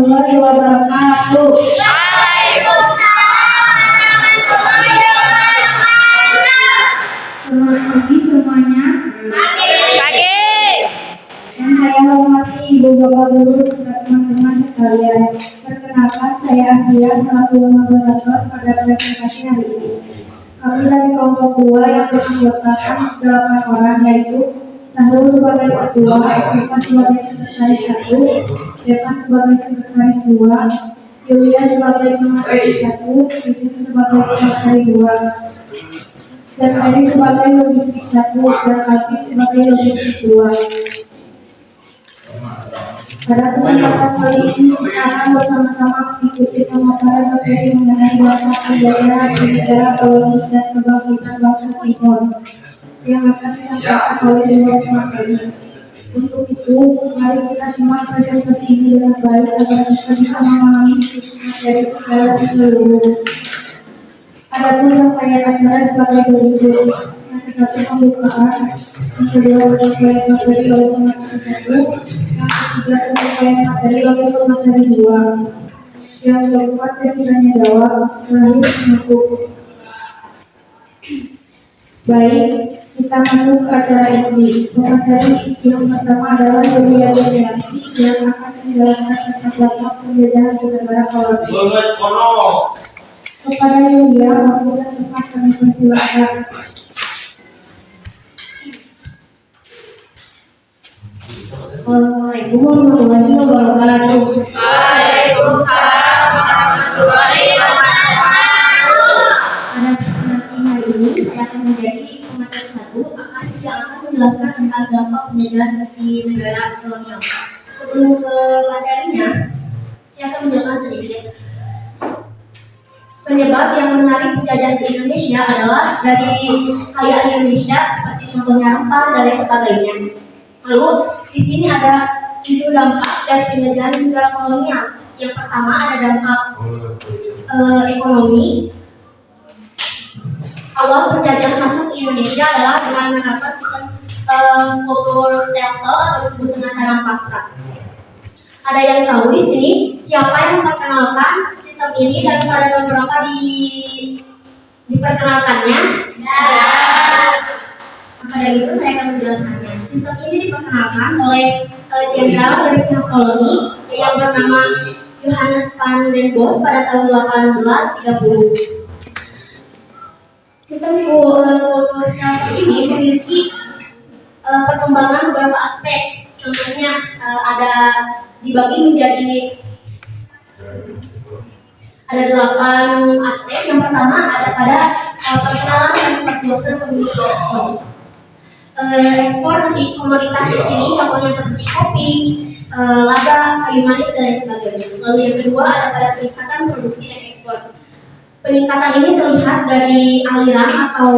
warahmatullahi wabarakatuh. Selamat pagi semuanya. Pagi. Yang saya hormati Ibu Bapak Guru serta teman-teman sekalian. Perkenalkan, saya Asia selaku moderator pada presentasi hari ini. Kami dari kelompok 2 yang beranggotakan 8 orang, yaitu Sahrul sebagai ketua, SMK sebagai sekretaris 1, Devan sebagai sekretaris 2, Yulia sebagai pemateri 1, Yudin sebagai pemateri 2, dan Eri sebagai logistik 1, dan Alvin sebagai logistik 2. Pada kesempatan kali ini kita akan bersama-sama mengikuti pemaparan materi mengenai bahasa budaya, negara, koloni, dan kebangkitan bangsa Timor yang akan disampaikan oleh dua materi. Untuk itu, mari kita simak presentasi ini dengan baik agar kita bisa memahami isi materi secara menyeluruh. Adapun rangkaian acara sebagai berikut: yang satu pembukaan, yang kedua rangkaian materi oleh pemateri 1, yang ketiga rangkaian materi oleh pemateri 2, yang keempat sesi tanya jawab, terakhir penutup. Baik, kita masuk ke acara inti. Pemateri yang pertama adalah Yulia Demianti yang akan menjelaskan tentang dampak penjajahan di negara koloni. Kepada Yulia, waktu dan tempat kami persilakan. Assalamualaikum warahmatullahi wabarakatuh. Waalaikumsalam warahmatullahi wabarakatuh. Pada presentasi hari ini, saya akan menjadi pemateri 1 yang akan menjelaskan tentang dampak penjajahan di negara kolonial. Sebelum ke materinya, saya akan menjelaskan sedikit. Penyebab yang menarik penjajahan di Indonesia adalah dari kekayaan Indonesia seperti contohnya rempah dan lain sebagainya. Lalu di sini ada 7 dampak dari penjajahan negara kolonial. Yang pertama ada dampak ekonomi. Awal penjajahan masuk ke Indonesia adalah dengan menerapkan sistem kultur stelsel atau disebut dengan tanam paksa. Ada yang tahu di sini siapa yang memperkenalkan sistem ini dan pada tahun berapa diperkenalkannya? Maka dari itu saya akan menjelaskannya. Sistem ini diperkenalkan oleh jenderal dari pihak koloni yang bernama Johannes van den Bosch pada tahun 1830. Sistem kultur stelsel ini memiliki perkembangan beberapa aspek. Contohnya ada dibagi menjadi ada 8 aspek. Yang pertama ada pada perkenalan dan perluasan komoditas ekspor. Ekspor di komoditas di sini contohnya seperti kopi, lada, kayu manis dan lain sebagainya. Lalu yang kedua ada pada peningkatan produksi dan ekspor. Peningkatan ini terlihat dari aliran atau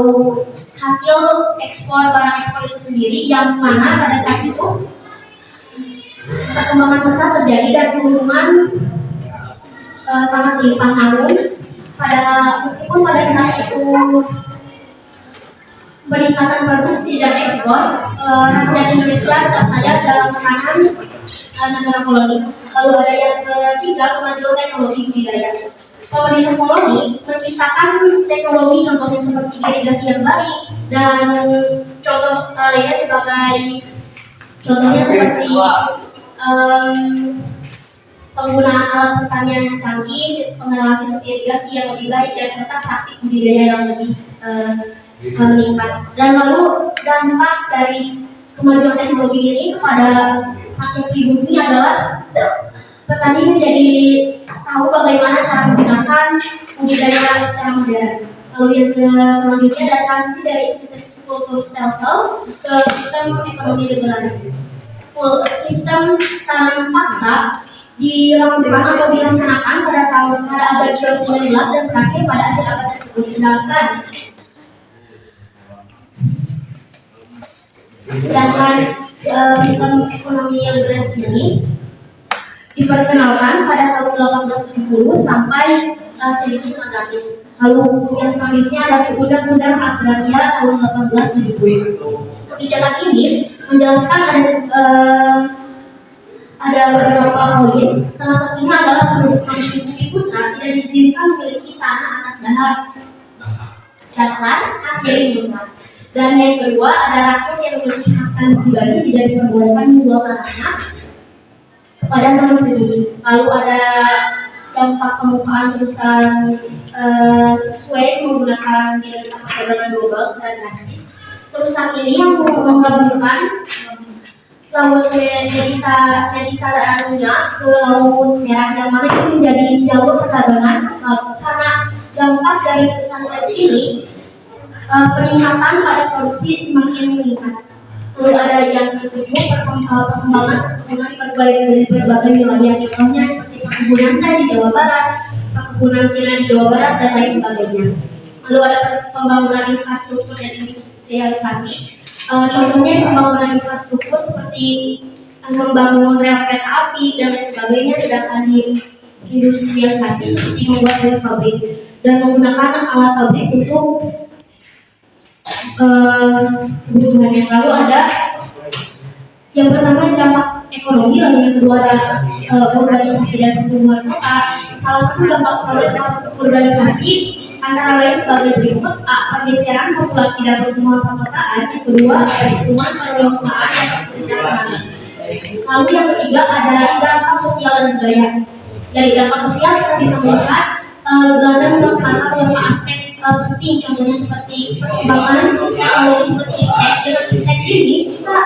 hasil ekspor barang ekspor itu sendiri, yang mana pada saat itu perkembangan pesat terjadi dan keuntungan sangat limpah. Namun meskipun pada saat itu peningkatan produksi dan ekspor, rakyat Indonesia tetap saja dalam tekanan negara koloni. Lalu ada yang ketiga, kemajuan teknologi budidaya. Pemerintah koloni menciptakan teknologi contohnya seperti irigasi yang baik dan contoh lainnya seperti penggunaan alat pertanian yang canggih, pengenalan sistem irigasi yang lebih baik, dan serta praktik budidaya yang lebih meningkat. Dan lalu dampak dari kemajuan teknologi ini kepada rakyat pribumi adalah petani menjadi tahu bagaimana cara menggunakan budidaya secara modern. Lalu yang selanjutnya ada transisi dari sistem kultur stelsel ke sistem ekonomi liberalisme. Sistem tanam paksa dirampungkan atau dilaksanakan pada abad ke-19 dan berakhir pada akhir abad tersebut. Sedangkan sistem ekonomi liberalisme ini diperkenalkan pada tahun 1870 sampai 1900. Lalu yang selanjutnya ada Undang-Undang Agraria tahun 1870. Kebijakan ini menjelaskan ada beberapa poin. Salah satunya adalah penduduk manusia Bumi Putra tidak diizinkan memiliki tanah atas dasar hak milik umat. Dan yang kedua, ada rakyat yang memiliki hak tanah pribadi tidak diperbolehkan menjual tanahnya kepada non pribadi. Lalu ada dampak pembukaan perusahaan Suez menggunakan dinamika perdagangan global secara drastis. Perusahaan ini yang menggabungkan laut Mediterania ke laut Merah yang mana itu menjadi jalur perdagangan. Karena dampak dari perusahaan Suez ini, peningkatan pada produksi semakin meningkat. Lalu ada yang ketujuh, perkembangan perkebunan di berbagai wilayah, contohnya seperti perkebunan teh di Jawa Barat, perkebunan cina di Jawa Barat, dan lain sebagainya. Lalu ada pembangunan infrastruktur dan industrialisasi, contohnya pembangunan infrastruktur seperti membangun rel kereta api dan lain sebagainya, sedangkan di industrialisasi seperti membuat rel pabrik dan menggunakan alat pabrik untuk kebutuhan. Yang lalu ada yang pertama dampak ekonomi, lalu yang kedua ada urbanisasi dan pertumbuhan kota. Salah satu dampak proses urbanisasi antara lain sebagai berikut: A. Pergeseran populasi dan pertumbuhan perkotaan. Yang kedua ada pertumbuhan perlombaan dan pertumbuhan. Lalu yang ketiga ada dampak sosial dan budaya. Dari dampak sosial kita bisa melihat Belanda menekankan beberapa aspek penting, contohnya seperti perkembangan teknologi seperti tech ini kita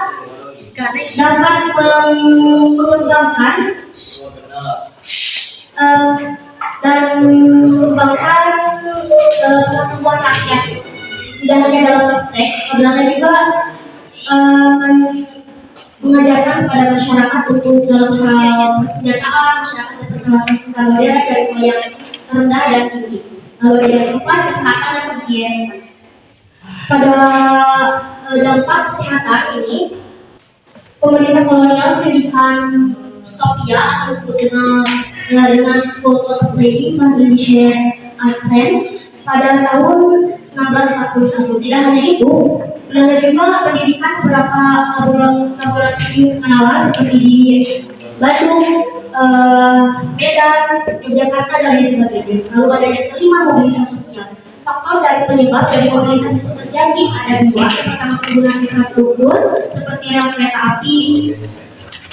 dapat mengembangkan dan mengembangkan pertumbuhan rakyat. Tidak hanya dalam praktek, Belanda juga mengajarkan kepada masyarakat untuk dalam hal persenjataan, masyarakat berkenalan secara modern dari mulai yang rendah dan tinggi. Lalu yang keempat, kesehatan dan higien. Pada dampak kesehatan ini, pemerintah kolonial mendirikan Stopia atau disebut dengan School of Lady van Indische Artsen pada tahun 1641. Tidak hanya itu, Belanda juga mendirikan beberapa laboratorium pengenalan seperti di Bandung, Medan, Yogyakarta, dan lain sebagainya. Lalu ada yang kelima, mobilitas sosial. Faktor dari penyebab dari mobilitas itu terjadi ada dua. Yang pertama, penggunaan infrastruktur seperti rel kereta api,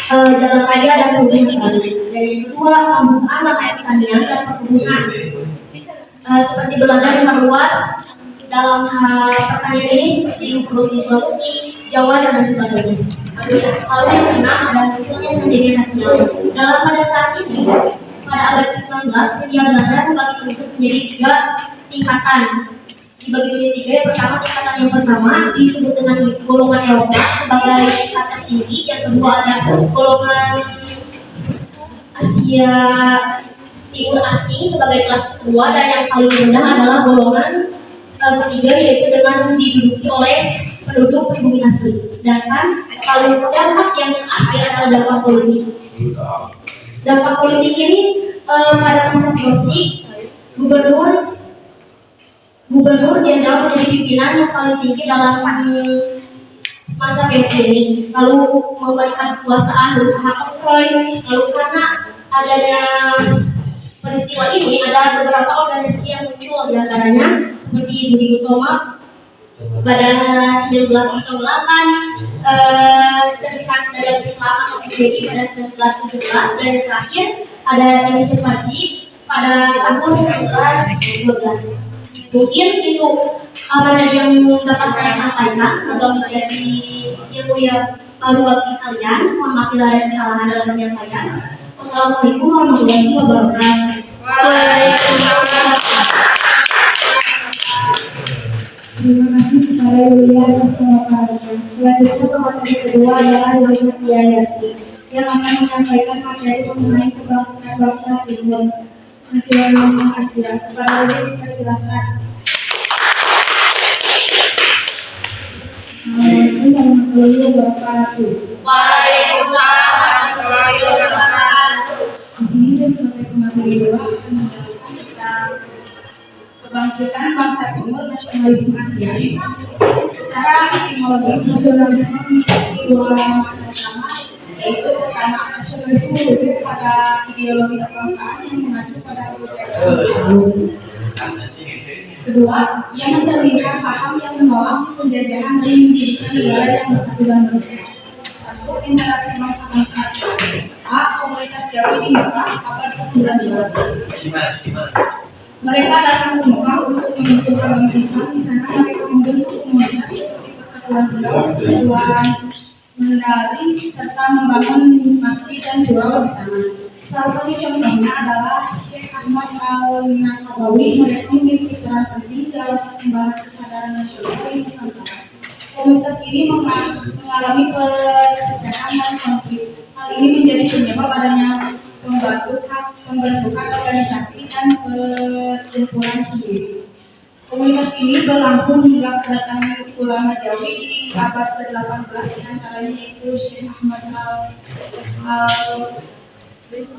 jalan raya, dan perhubungan. Dan yang kedua, pembukaan lahan pertanian dan perkebunan. Seperti Belanda memperluas dalam pertanian ini seperti produksi Sulawesi, Jawa, dan lain sebagainya. Lalu yang keenam ada munculnya sedimentasi laut. Dalam pada saat ini, pada abad ke-19, media Belanda membagi penduduk menjadi tiga tingkatan. Dibagi menjadi tiga. Yang pertama, tingkatan yang pertama disebut dengan golongan Eropa sebagai pusat tertinggi. Yang kedua ada golongan Asia Timur Asing sebagai kelas kedua, dan yang paling rendah adalah golongan ketiga, yaitu dengan diduduki oleh penduduk pribumi asli. Sedangkan paling dampak yang terakhir adalah dampak politik. Dampak politik ini pada masa VOC, gubernur jenderal menjadi pimpinan yang paling tinggi dalam masa VOC ini. Lalu memberikan kekuasaan berupa hak oktroy. Lalu karena adanya peristiwa ini ada beberapa organisasi yang muncul, diantaranya seperti Budi Utomo pada 1908, Serikat Dagang Islam atau SDI pada 1917, dan yang terakhir ada Indonesia Wajib pada tahun 1912. Mungkin itu yang dapat saya sampaikan, semoga menjadi ilmu yang baru bagi kalian. Mohon maaf bila ada kesalahan dalam penyampaian. Wassalamualaikum warahmatullahi wabarakatuh. Waalaikumsalam. Terima kasih kepada Yulia atas pemaparannya. Selanjutnya pemateri kedua adalah Yulia Tiayati yang akan menyampaikan materi mengenai kebangkitan bangsa Timur Nasional Bangsa Asia. Kepada Yulia dipersilakan. Assalamualaikum warahmatullahi wabarakatuh. Waalaikumsalam warahmatullahi wabarakatuh. Di sini saya sebagai pemateri kedua akan menjelaskan tentang kebangkitan bangsa Timur nasionalisme Asia. Secara etimologis, nasionalisme memiliki dua makna utama, yaitu pertama nasionalisme lebih pada ideologi kebangsaan yang mengacu pada kebijakan. Kedua, ia mencerminkan paham yang menolak penjajahan dan mendirikan negara yang bersatu dan merdeka. Satu, interaksi bangsa-bangsa. A. Komunitas Jawa di Mekah abad ke-19. Mereka datang ke Mekah untuk membentuk agama Islam. Di sana mereka membentuk komunitas seperti persatuan Mendari serta membangun masjid dan surau di sana. Salah satu contohnya adalah Syekh Ahmad Al-Minangkabawi. Mereka memiliki peran penting dalam perkembangan kesadaran nasional di Nusantara. Komunitas ini mengalami perpecahan dan konflik. Hal ini menjadi penyebab adanya pembentukan organisasi dan perkumpulan sendiri. Komunitas ini berlangsung hingga kedatangan ulama Jawi di abad ke-18, antaranya yaitu Syekh Ahmad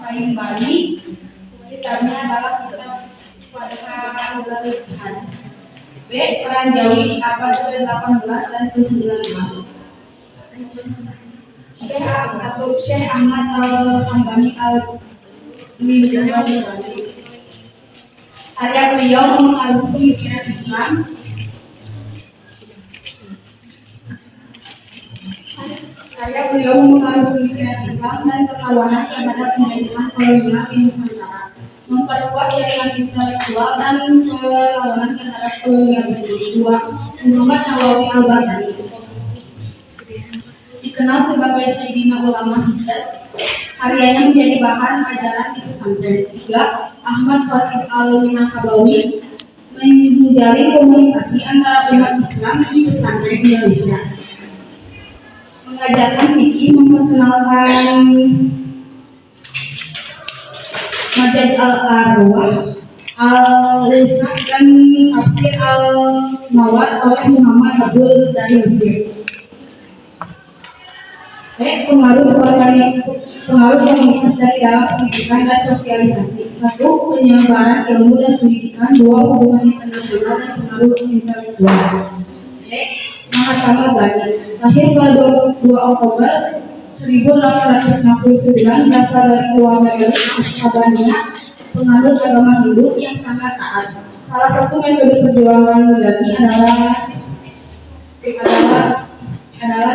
Al-Bali. Kitabnya adalah kitab Fatihah Al-Jihad. B. Peran Jawi di abad ke-18 dan ke-19. Syekh Ahmad Al-Hambali Al-Bali. Karya beliau mengaruhi pemikiran Islam. Dan perlawanan terhadap pemerintahan kolonial di Nusantara, memperkuat jaringan intelektual dan perlawanan terhadap kolonialisme. Dua, Muhammad Nawawi Al-Baghdadi dikenal sebagai Sayyidina Ulama Hijaz. Karyanya menjadi bahan ajaran di pesantren. Tiga, Ahmad Khatib Al-Minangkabawi menjalin komunikasi antara umat Islam di pesantren Indonesia, mengajarkan fikih, memperkenalkan Madad Al-Arwah, Al-Risah dan Tafsir Al-Mawad oleh Muhammad Abdul dari Mesir. Pengaruh komunitas dari dalam pendidikan dan sosialisasi. Satu, penyebaran ilmu dan pendidikan. Dua, hubungan internasional dan pengaruh intelektual. Mahatma Gandhi lahir pada 22 Oktober 1869, berasal dari keluarga elit Ashabania, penganut agama Hindu yang sangat taat. Salah satu metode perjuangan Gandhi adalah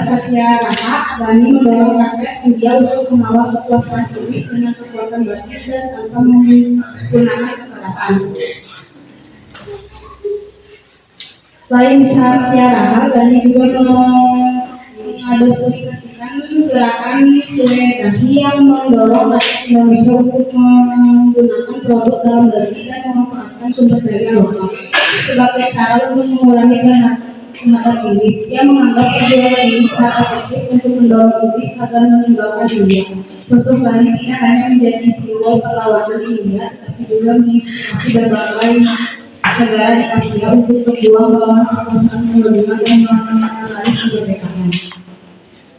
Satyagraha. Gandhi mendorong rakyat India untuk mengawal kekuasaan Inggris dengan kekuatan batin dan tanpa menggunakan kekerasan. Selain Satyagraha, Gandhi juga mengadvokasikan gerakan Swadeshi yang mendorong rakyat Indonesia untuk menggunakan produk dalam negeri dan memanfaatkan sumber daya lokal sebagai cara untuk mengurangi terhadap Inggris. Ia menganggap perjuangan ini secara efektif untuk mendorong Inggris agar meninggalkan India. Sosok Gandhi tidak hanya menjadi simbol perlawanan di India, tetapi juga menginspirasi berbagai negara di Asia untuk berjuang melawan kekuasaan kolonial dan meraih kemerdekaan.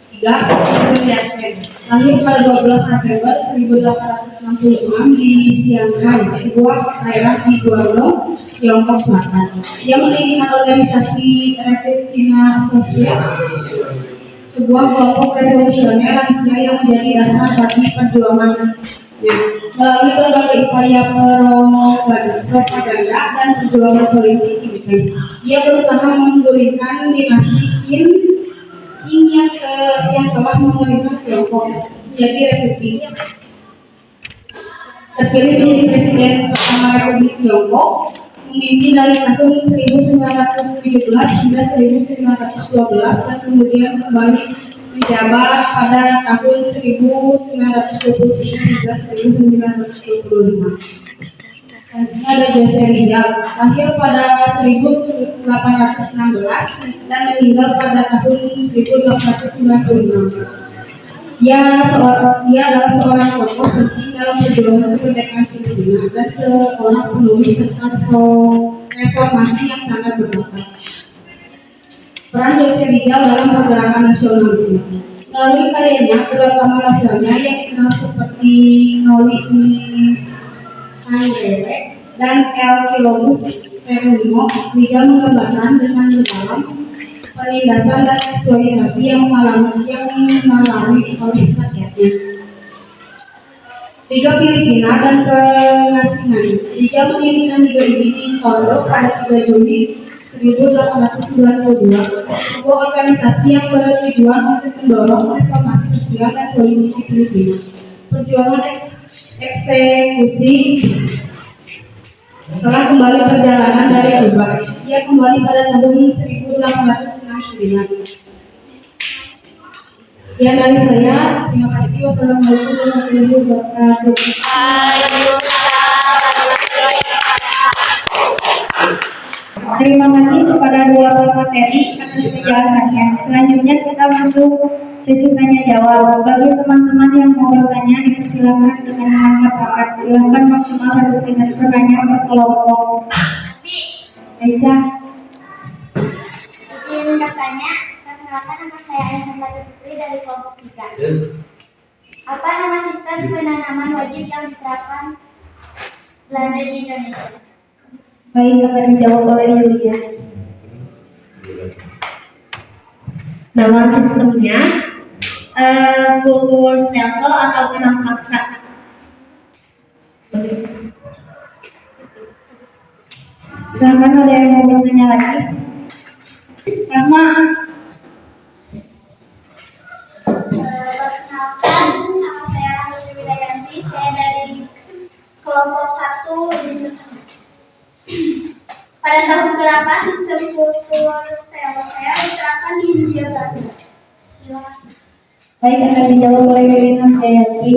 Tiga, Sun Yat-sen lahir pada 12 November 1866 di Shanghai, sebuah daerah di Guangdong, Tiongkok Selatan. Ia mendirikan organisasi Revolusi China Sosial, sebuah kelompok revolusioner lansia yang menjadi dasar bagi perjuangannya. Melalui berbagai upaya propaganda dan perjuangan politik Inggris, ia berusaha menggulingkan dinasti Qing yang telah memerintah Tiongkok menjadi republik. Terpilih menjadi presiden pertama Republik Tiongkok, memimpin dari tahun 1917 hingga 1912 dan kemudian kembali menjabat pada tahun 1923 hingga 1925. Selanjutnya ada Jose Rizal, lahir pada 1816 dan meninggal pada tahun 1896. Dia adalah seorang tokoh penting dalam perjuangan kemerdekaan Filipina dan seorang penulis serta reformasi yang sangat berbakat. Peran Jose Rizal dalam pergerakan nasionalisme. Melalui karyanya, terutama novelnya yang dikenal seperti Noli Tangere dan El Kilobus Terunimo, Rizal menggambarkan dengan mendalam penindasan dan eksploitasi yang mengalami oleh rakyatnya. Liga Filipina dan Pengasingan. Liga mendirikan liga ini di Tondok pada 3 Juli 1892, sebuah organisasi yang bertujuan untuk mendorong reformasi sosial dan politik di Filipina. Perjuangan eksekusi telah kembali perjalanan dari Kuba. Ia kembali pada tahun 1869. Ya, dari saya, terima kasih. Wassalamualaikum warahmatullahi wabarakatuh. Terima kasih kepada dua pemateri atas penjelasannya. Selanjutnya kita masuk sesi tanya jawab. Bagi teman-teman yang mau bertanya, dipersilakan dengan mengangkat tangan. Silakan maksimal 1 menit pertanyaan per kelompok. Aisyah. Izin bertanya, perkenalkan nama saya Aisyah Putri dari kelompok 3. Apa nama sistem penanaman wajib yang diterapkan Belanda di Indonesia? Baik, akan dijawab oleh Yulia. Nama sistemnya kultur stelsel atau tenang paksa. Silakan, ada yang mau bertanya lagi? Rahma. Perkenalkan, nama saya Rahma Widayanti, saya dari kelompok 1. Pada tahun berapa sistem kultur stelsel diterapkan di Hindia Belanda? Terima kasih. Baik, akan dijawab oleh Irina Jayanti.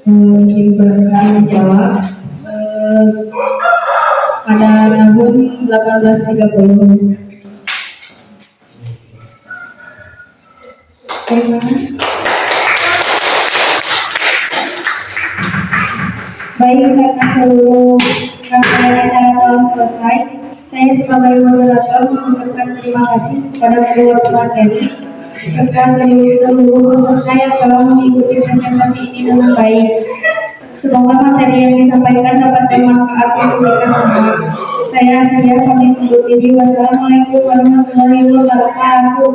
Akan dijawab pada tahun 1830. Baik, karena seluruh rangkaian acara telah selesai, saya sebagai moderator mengucapkan terima kasih kepada kedua pemateri serta seluruh peserta yang telah mengikuti presentasi ini dengan baik. Semoga materi yang disampaikan dapat bermanfaat untuk kita semua. Saya pamit undur diri. Wassalamualaikum warahmatullahi wabarakatuh.